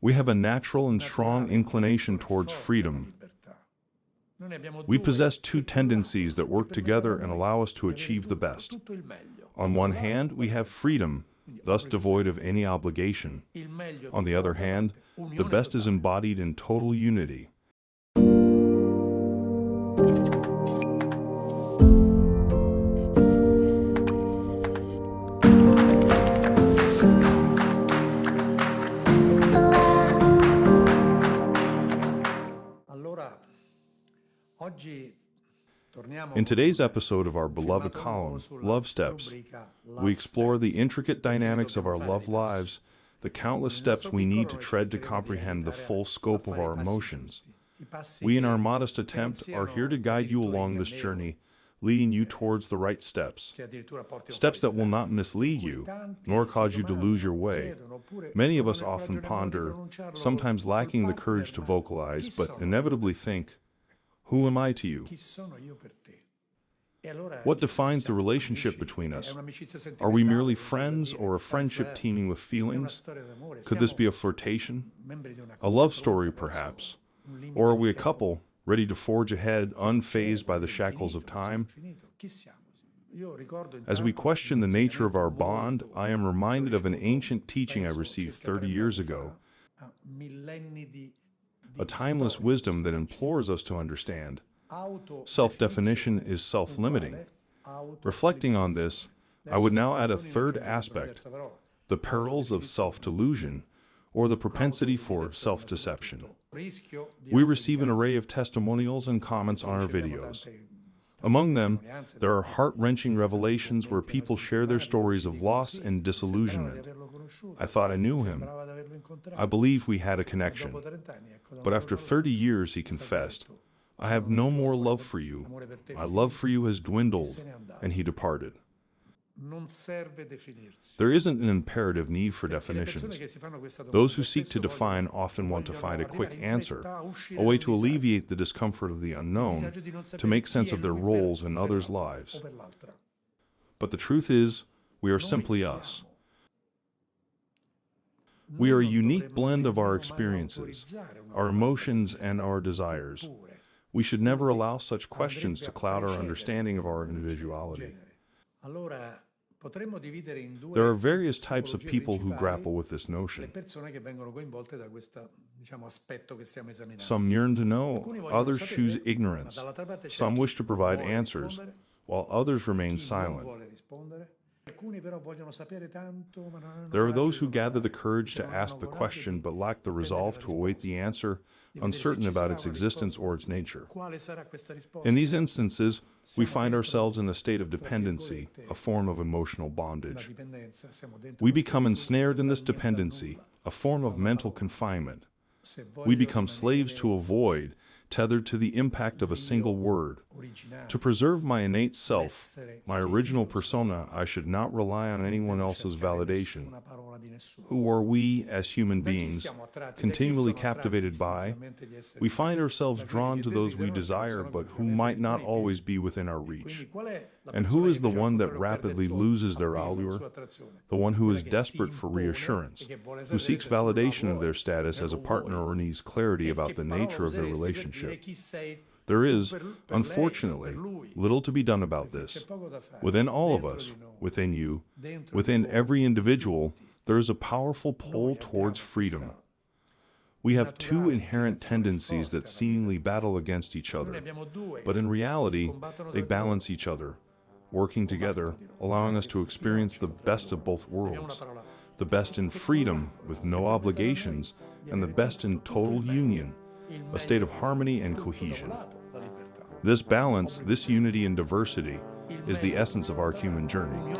We have a natural and strong inclination towards freedom. We possess two tendencies that work together and allow us to achieve the best. On one hand, we have freedom, thus devoid of any obligation. On the other hand, the best is embodied in total unity. In today's episode of our beloved column, Love Steps, we explore the intricate dynamics of our love lives, the countless steps we need to tread to comprehend the full scope of our emotions. We, in our modest attempt, are here to guide you along this journey, leading you towards the right steps. Steps that will not mislead you, nor cause you to lose your way. Many of us often ponder, sometimes lacking the courage to vocalize, but inevitably think, who am I to you? What defines the relationship between us? Are we merely friends or a friendship teeming with feelings? Could this be a flirtation? A love story, perhaps? Or are we a couple ready to forge ahead, unfazed by the shackles of time? As we question the nature of our bond, I am reminded of an ancient teaching I received 30 years ago. A timeless wisdom that implores us to understand. Self-definition is self-limiting. Reflecting on this, I would now add a third aspect, the perils of self-delusion, or the propensity for self-deception. We receive an array of testimonials and comments on our videos. Among them, there are heart-wrenching revelations where people share their stories of loss and disillusionment. I thought I knew him. I believed we had a connection. But after 30 years, he confessed, I have no more love for you. My love for you has dwindled, and he departed. There isn't an imperative need for definitions. Those who seek to define often want to find a quick answer, a way to alleviate the discomfort of the unknown, to make sense of their roles in others' lives. But the truth is, we are simply us. We are a unique blend of our experiences, our emotions, and our desires. We should never allow such questions to cloud our understanding of our individuality. There are various types of people who grapple with this notion. Some yearn to know, others choose ignorance. Some wish to provide answers, while others remain silent. There are those who gather the courage to ask the question but lack the resolve to await the answer, uncertain about its existence or its nature. In these instances, we find ourselves in a state of dependency, a form of emotional bondage. We become ensnared in this dependency, a form of mental confinement. We become slaves to a void, tethered to the impact of a single word. To preserve my innate self, my original persona, I should not rely on anyone else's validation. Who are we, as human beings, continually captivated by? We find ourselves drawn to those we desire, but who might not always be within our reach. And who is the one that rapidly loses their allure? The one who is desperate for reassurance, who seeks validation of their status as a partner or needs clarity about the nature of their relationship. There is, unfortunately, little to be done about this. Within all of us, within you, within every individual, there is a powerful pull towards freedom. We have two inherent tendencies that seemingly battle against each other, but in reality, they balance each other, working together, allowing us to experience the best of both worlds, the best in freedom with no obligations, and the best in total union, a state of harmony and cohesion. This balance, this unity and diversity, is the essence of our human journey.